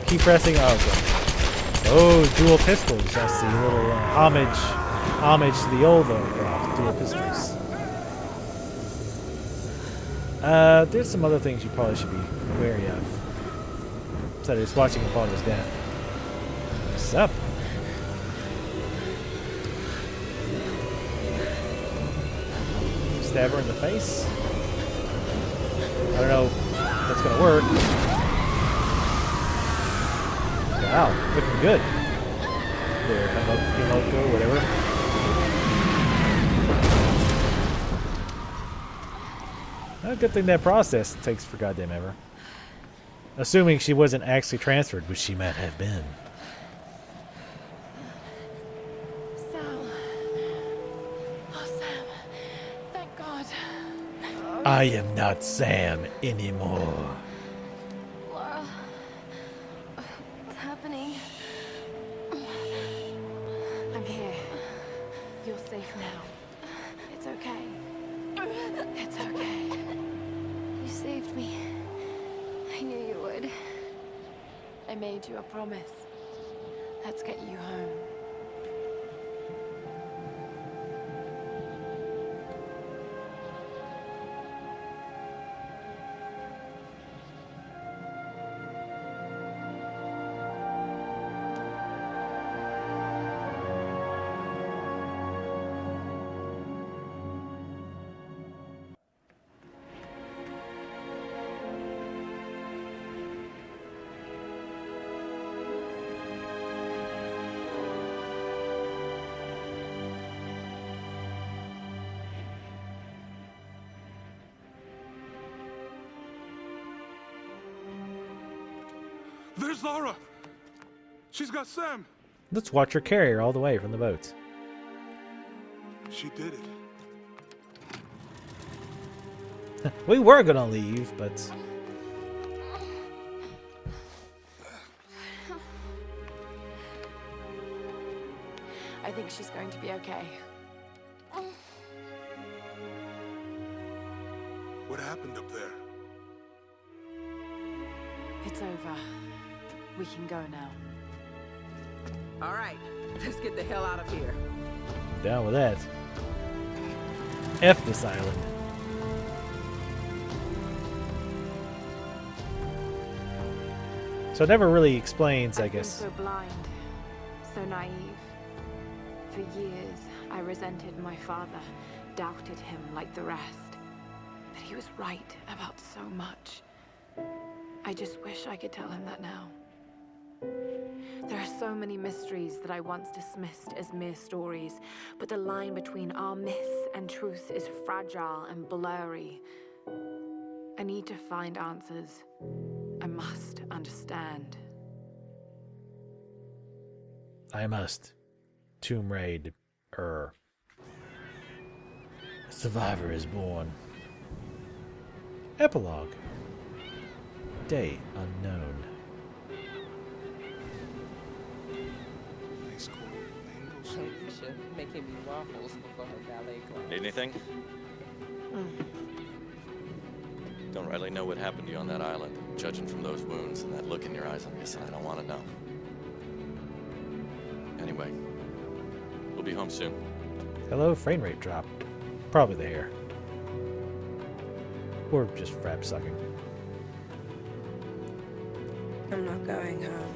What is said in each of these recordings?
Keep pressing. Oh, okay. Oh, dual pistols. That's the little homage to the old Lara Croft. Dual pistols. There's some other things you probably should be wary of. So he's watching him fall to his death. What's up? Stab her in the face. I don't know if that's gonna work. Wow, looking good. There, Himoto, whatever. Well, good thing that process takes for goddamn ever. Assuming she wasn't actually transferred, which she might have been. Sam. Oh, Sam. Thank God. I am not Sam anymore. Lara. What's happening? I'm here. You're safe now. It's okay. It's okay. You saved me. I knew you would. I made you a promise. Let's get you home. There's Lara! She's got Sam! Let's watch her carry her all the way from the boat. She did it. We were gonna leave, but... I think she's going to be okay. What happened up there? It's over. We can go now. All right, let's get the hell out of here. Down with that. F this island. So it never really explains, I guess. I've been so blind, so naive. For years, I resented my father, doubted him like the rest. But he was right about so much. I just wish I could tell him that now. There are so many mysteries that I once dismissed as mere stories, but the line between our myths and truth is fragile and blurry. I need to find answers. I must understand. I must. Tomb Raid. A survivor is born. Epilogue. Day unknown. Nice cool mango Chef making me waffles before her ballet class. Need anything? Don't rightly know what happened to you on that island. Judging from those wounds and that look in your eyes, I'm guessing I don't want to know. Anyway, we'll be home soon. Hello, frame rate drop. Probably the hair. Or just frap sucking. I'm not going home.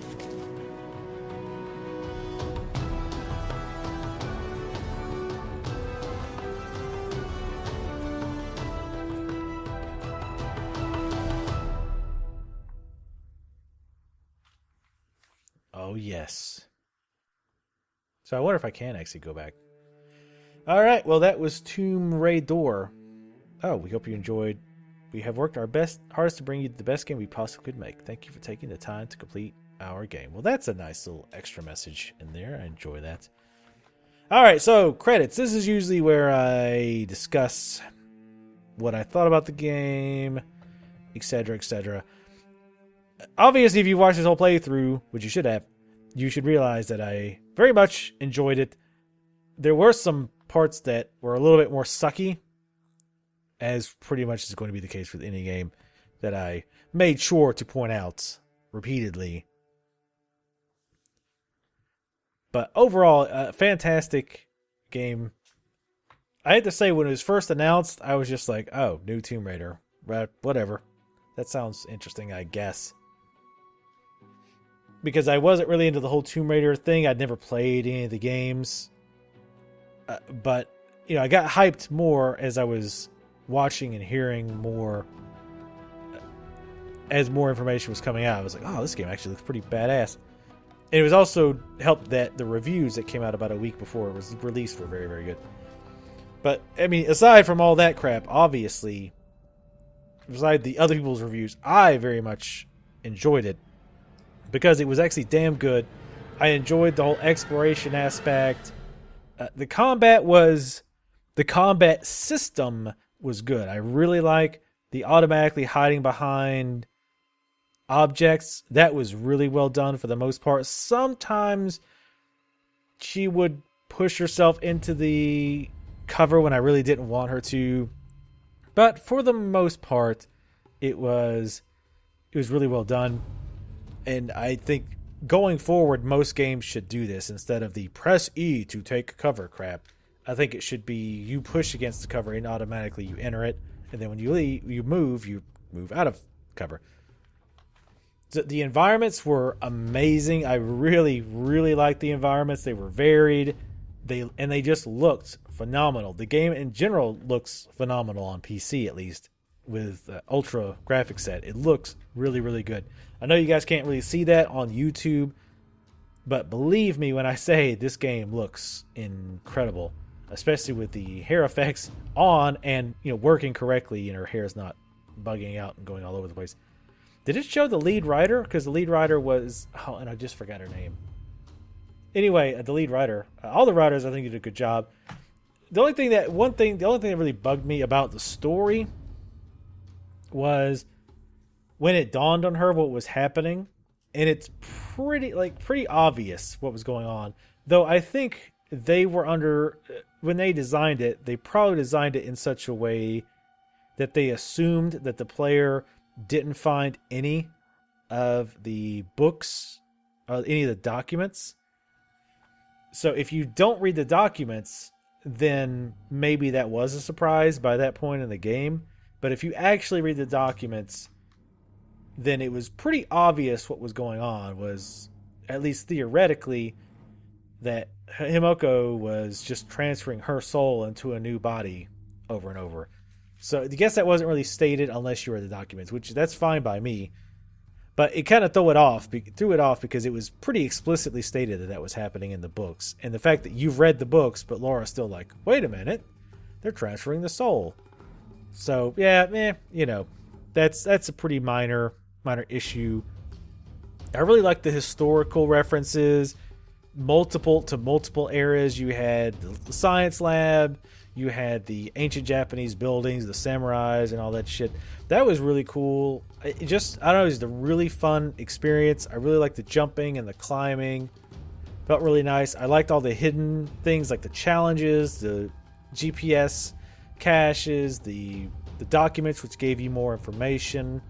Oh, yes. So I wonder if I can actually go back. Alright, well that was Tomb Raider. Oh, we hope you enjoyed. We have worked our hardest to bring you the best game we possibly could make. Thank you for taking the time to complete our game. Well, that's a nice little extra message in there. I enjoy that. Alright, so credits. This is usually where I discuss what I thought about the game, etc., etc. Obviously, if you watched this whole playthrough, which you should have, you should realize that I very much enjoyed it. There were some parts that were a little bit more sucky, as pretty much is going to be the case with any game, that I made sure to point out repeatedly But overall, a fantastic game. I had to say, when it was first announced, I was just like, oh, new Tomb Raider. Whatever. That sounds interesting, I guess. Because I wasn't really into the whole Tomb Raider thing. I'd never played any of the games. But, I got hyped more as I was watching and hearing more. As more information was coming out, I was like, oh, this game actually looks pretty badass. And it was also helped that the reviews that came out about a week before it was released were very, very good. But, I mean, aside from all that crap, obviously, beside the other people's reviews, I very much enjoyed it. Because it was actually damn good. I enjoyed the whole exploration aspect. The combat system was good. I really like the automatically hiding behind objects. That was really well done for the most part. Sometimes she would push herself into the cover when I really didn't want her to. But for the most part, it was really well done. And I think going forward, most games should do this instead of the press E to take cover crap. I think it should be you push against the cover and automatically you enter it. And then when you move out of cover. The environments were amazing. I really, really liked the environments. They were varied. They just looked phenomenal. The game in general looks phenomenal on PC, at least, with ultra graphics set. It looks really, really good. I know you guys can't really see that on YouTube, but believe me when I say this game looks incredible, especially with the hair effects on and working correctly, and her hair is not bugging out and going all over the place. Did it show the lead writer? Because the lead writer was... Oh, and I just forgot her name. Anyway, the lead writer. All the writers, I think, did a good job. The only thing that really bugged me about the story was when it dawned on her what was happening. And it's pretty obvious what was going on. Though I think they were when they designed it, they probably designed it in such a way that they assumed that the player didn't find any of the books or any of the documents. So if you don't read the documents, then maybe that was a surprise by that point in the game. But if you actually read the documents, then it was pretty obvious what was going on, was at least theoretically that Himiko was just transferring her soul into a new body over and over. So I guess that wasn't really stated unless you read the documents, which that's fine by me. But it kind of threw it off because it was pretty explicitly stated that was happening in the books. And the fact that you've read the books, but Laura's still like, wait a minute, they're transferring the soul. So yeah, that's a pretty minor issue. I really like the historical references, multiple eras. You had the science lab, you had the ancient Japanese buildings, the samurais, and all that shit. That was really cool. It was a really fun experience. I really liked the jumping and the climbing. Felt really nice. I liked all the hidden things like the challenges, the GPS caches, the documents, which gave you more information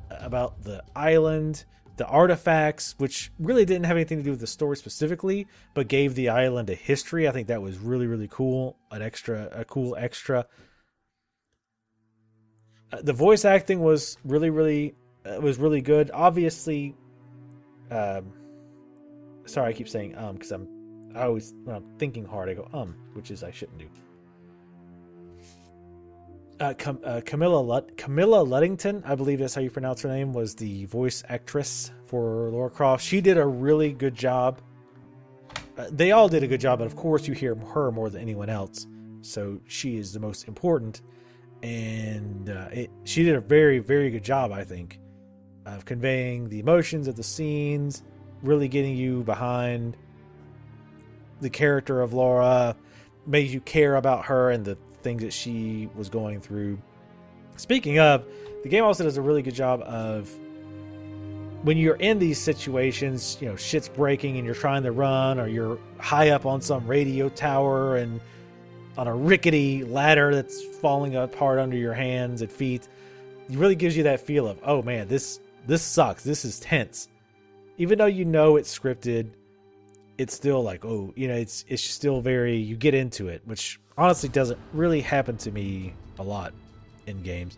about the island, the artifacts, which really didn't have anything to do with the story specifically, but gave the island a history. I think that was really, really cool. A cool extra. The voice acting was really, really good. Obviously, sorry, I keep saying because I always, when I'm thinking hard, I go which is I shouldn't do. Camilla Luddington, I believe that's how you pronounce her name, was the voice actress for Lara Croft. She did a really good job. They all did a good job, but of course you hear her more than anyone else, so she is the most important. And she did a very, very good job, I think, of conveying the emotions of the scenes, really getting you behind the character of Laura, made you care about her and the things that she was going through. Speaking of, the game also does a really good job of when you're in these situations, shit's breaking and you're trying to run, or you're high up on some radio tower and on a rickety ladder that's falling apart under your hands and feet. It really gives you that feel of, oh man, this sucks. This is tense. Even though it's scripted, it's still like, oh, it's still very, you get into it, which honestly doesn't really happen to me a lot in games.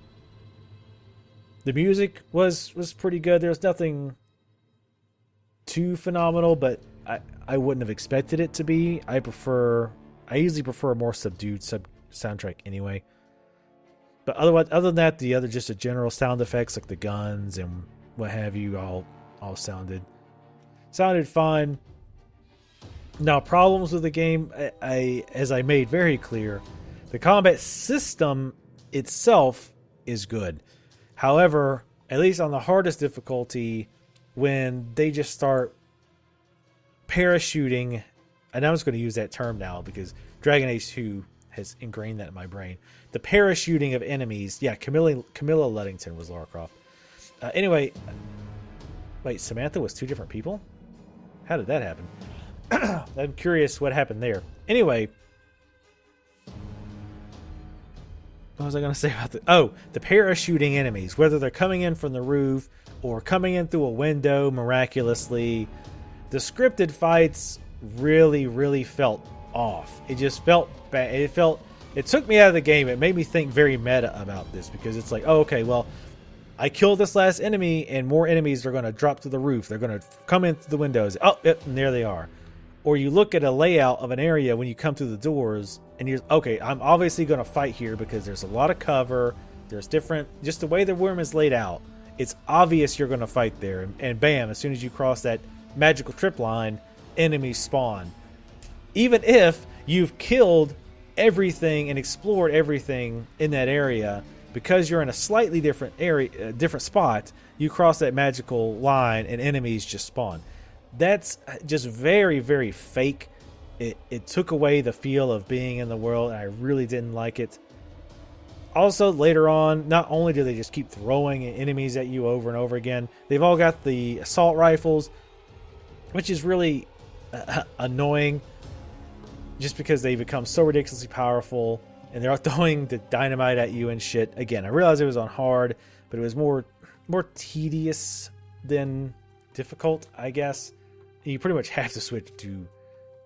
The music was pretty good. There was nothing too phenomenal, but I wouldn't have expected it to be. I usually prefer a more subdued soundtrack anyway. But other than that, just the general sound effects like the guns and what have you all sounded fine. Now, problems with the game, as I made very clear, the combat system itself is good. However, at least on the hardest difficulty, when they just start parachuting, and I'm just going to use that term now because Dragon Age 2 has ingrained that in my brain. The parachuting of enemies. Yeah, Camilla Luddington was Lara Croft. Anyway, wait, Samantha was two different people? How did that happen? I'm curious what happened there. Anyway, what was I going to say about the parachuting enemies, whether they're coming in from the roof or coming in through a window miraculously. The scripted fights really, really felt off. It just felt bad. It took me out of the game. It made me think very meta about this because it's like, oh, okay, well, I killed this last enemy and more enemies are going to drop to the roof. They're going to come in through the windows. Oh, yep, and there they are. Or you look at a layout of an area when you come through the doors and you're, okay, I'm obviously going to fight here because there's a lot of cover. There's different, just the way the room is laid out. It's obvious you're going to fight there. And bam, as soon as you cross that magical trip line, enemies spawn. Even if you've killed everything and explored everything in that area, because you're in a slightly different area, different spot, you cross that magical line and enemies just spawn. That's just very, very fake. It took away the feel of being in the world, and I really didn't like it. Also, later on, not only do they just keep throwing enemies at you over and over again, they've all got the assault rifles, which is really annoying just because they become so ridiculously powerful and they're throwing the dynamite at you and shit. Again, I realized it was on hard, but it was more tedious than difficult, I guess. You pretty much have to switch to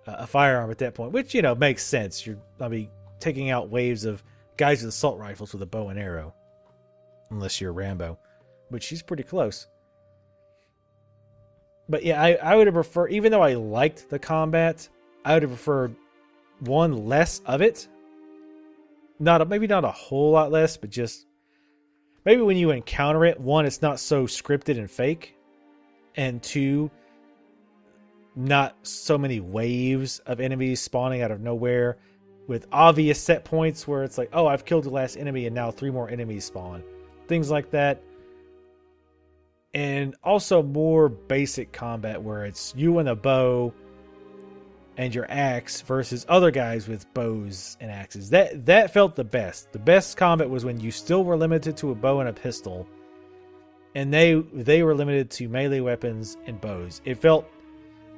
a firearm at that point, which, makes sense. I'll be taking out waves of guys with assault rifles with a bow and arrow. Unless you're Rambo, which he's pretty close. But yeah, I would have preferred, even though I liked the combat, I would have preferred one, less of it. Maybe not a whole lot less, but just maybe when you encounter it, one, it's not so scripted and fake, and two, not so many waves of enemies spawning out of nowhere with obvious set points where it's like, oh, I've killed the last enemy and now 3 more enemies spawn. Things like that. And also more basic combat where it's you and a bow and your axe versus other guys with bows and axes. That felt the best. The best combat was when you still were limited to a bow and a pistol, and they were limited to melee weapons and bows. It felt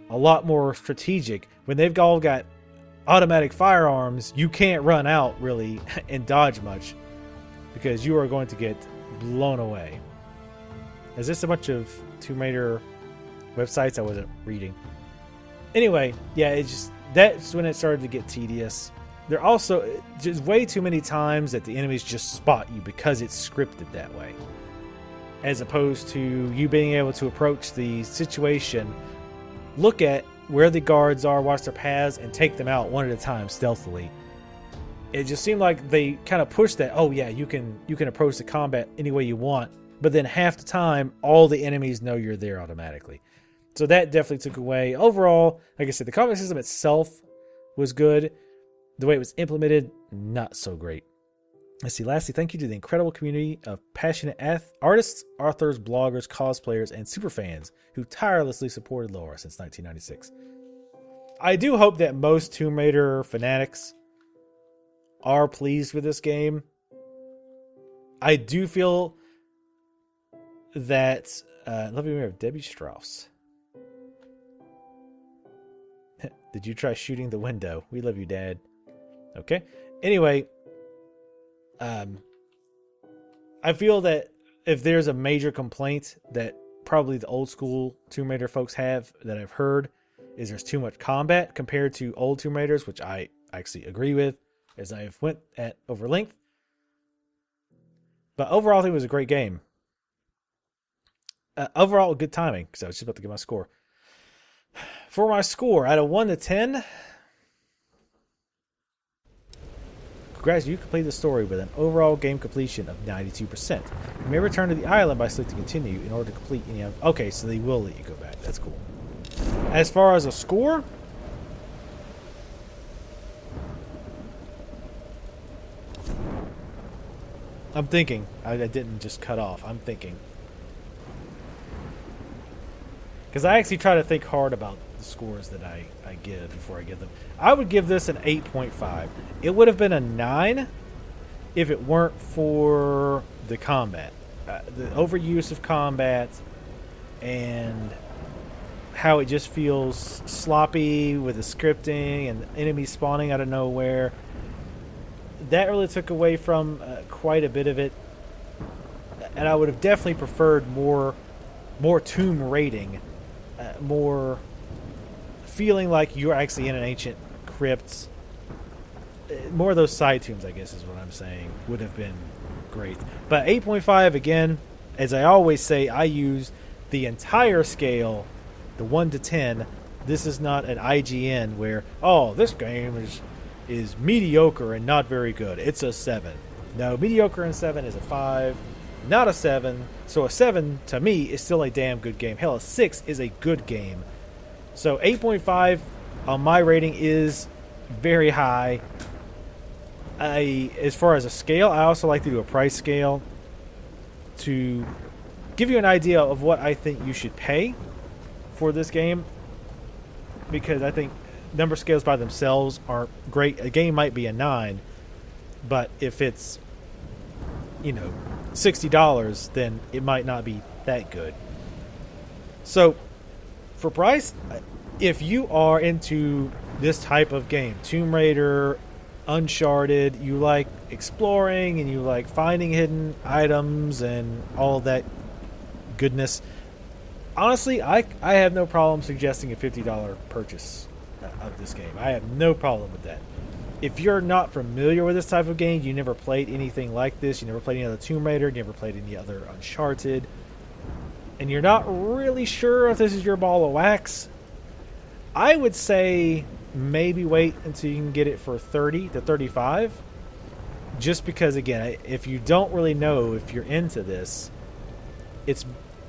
a lot more strategic. When they've all got automatic firearms, you can't run out really and dodge much because you are going to get blown away. Is this a bunch of Tomb Raider websites I wasn't reading? Anyway, yeah, that's when it started to get tedious. There also just way too many times that the enemies just spot you because it's scripted that way, as opposed to you being able to approach the situation, look at where the guards are, watch their paths, and take them out one at a time stealthily. It just seemed like they kind of pushed that. Oh yeah, you can approach the combat any way you want, but then half the time, all the enemies know you're there automatically. So that definitely took away. Overall, like I said, the combat system itself was good. The way it was implemented, not so great. Let's see. Lastly, thank you to the incredible community of passionate artists, authors, bloggers, cosplayers, and superfans who tirelessly supported Lara since 1996. I do hope that most Tomb Raider fanatics are pleased with this game. I do feel that love you, Debbie Strauss. Did you try shooting the window? We love you, Dad. Okay. Anyway, I feel that if there's a major complaint that probably the old school Tomb Raider folks have that I've heard, is there's too much combat compared to old Tomb Raiders, which I actually agree with, as I've went at over length. But overall, I think it was a great game. Overall, good timing, because I was just about to get my score. For my score, out of 1 to 10, congrats, you completed the story with an overall game completion of 92%. You may return to the island by selecting continue in order to complete any of... Okay, so they will let you go back. That's cool. As far as a score, I'm thinking. I didn't just cut off. I'm thinking. Because I actually try to think hard about the scores that I give before I give them. I would give this an 8.5. It would have been a 9 if it weren't for the combat. The overuse of combat and how it just feels sloppy with the scripting and enemies spawning out of nowhere. That really took away from quite a bit of it. And I would have definitely preferred more tomb raiding. More feeling like you're actually in an ancient crypt. More of those side tombs, I guess, is what I'm saying, would have been great. But 8.5, again, as I always say, I use the entire scale, the 1 to 10. This is not an IGN where, oh, this game is mediocre and not very good. It's a 7. No, mediocre and 7 is a 5. Not a 7. So a 7 to me is still a damn good game. Hell, a 6 is a good game. So 8.5 on my rating is very high. As far as a scale, I also like to do a price scale to give you an idea of what I think you should pay for this game, because I think number scales by themselves aren't great. A game might be a 9, but if it's, $60, then it might not be that good. So for price, if you are into this type of game, Tomb Raider, Uncharted, you like exploring and you like finding hidden items and all that goodness, honestly, I have no problem suggesting a $50 purchase of this game. I have no problem with that. If you're not familiar with this type of game, you never played anything like this, you never played any other Tomb Raider, you never played any other Uncharted, and you're not really sure if this is your ball of wax, I would say maybe wait until you can get it for $30 to $35. Just because, again, if you don't really know if you're into this,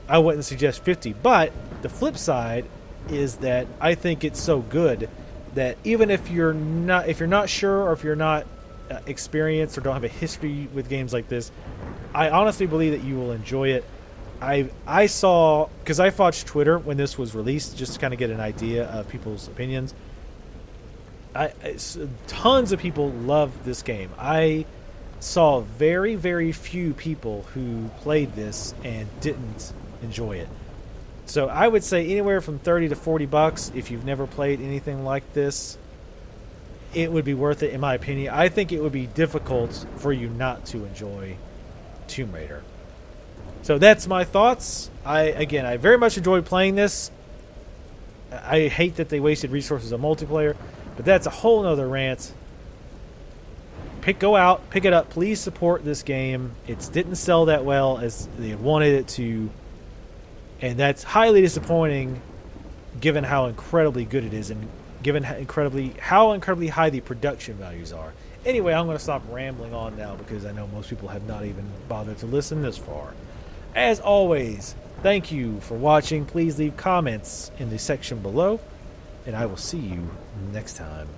I wouldn't suggest $50. But the flip side is that I think it's so good that even if you're not sure, or if you're not experienced or don't have a history with games like this, I honestly believe that you will enjoy it. I saw, because I watched Twitter when this was released just to kind of get an idea of people's opinions. Tons of people love this game. I saw very, very few people who played this and didn't enjoy it. So I would say anywhere from $30 to $40 if you've never played anything like this. It would be worth it, in my opinion. I think it would be difficult for you not to enjoy Tomb Raider. So that's my thoughts. I very much enjoyed playing this. I hate that they wasted resources on multiplayer, but that's a whole nother rant. Go out, pick it up. Please support this game. It didn't sell that well as they wanted it to, and that's highly disappointing given how incredibly good it is and given how incredibly high the production values are. Anyway, I'm going to stop rambling on now because I know most people have not even bothered to listen this far. As always, thank you for watching. Please leave comments in the section below, and I will see you next time.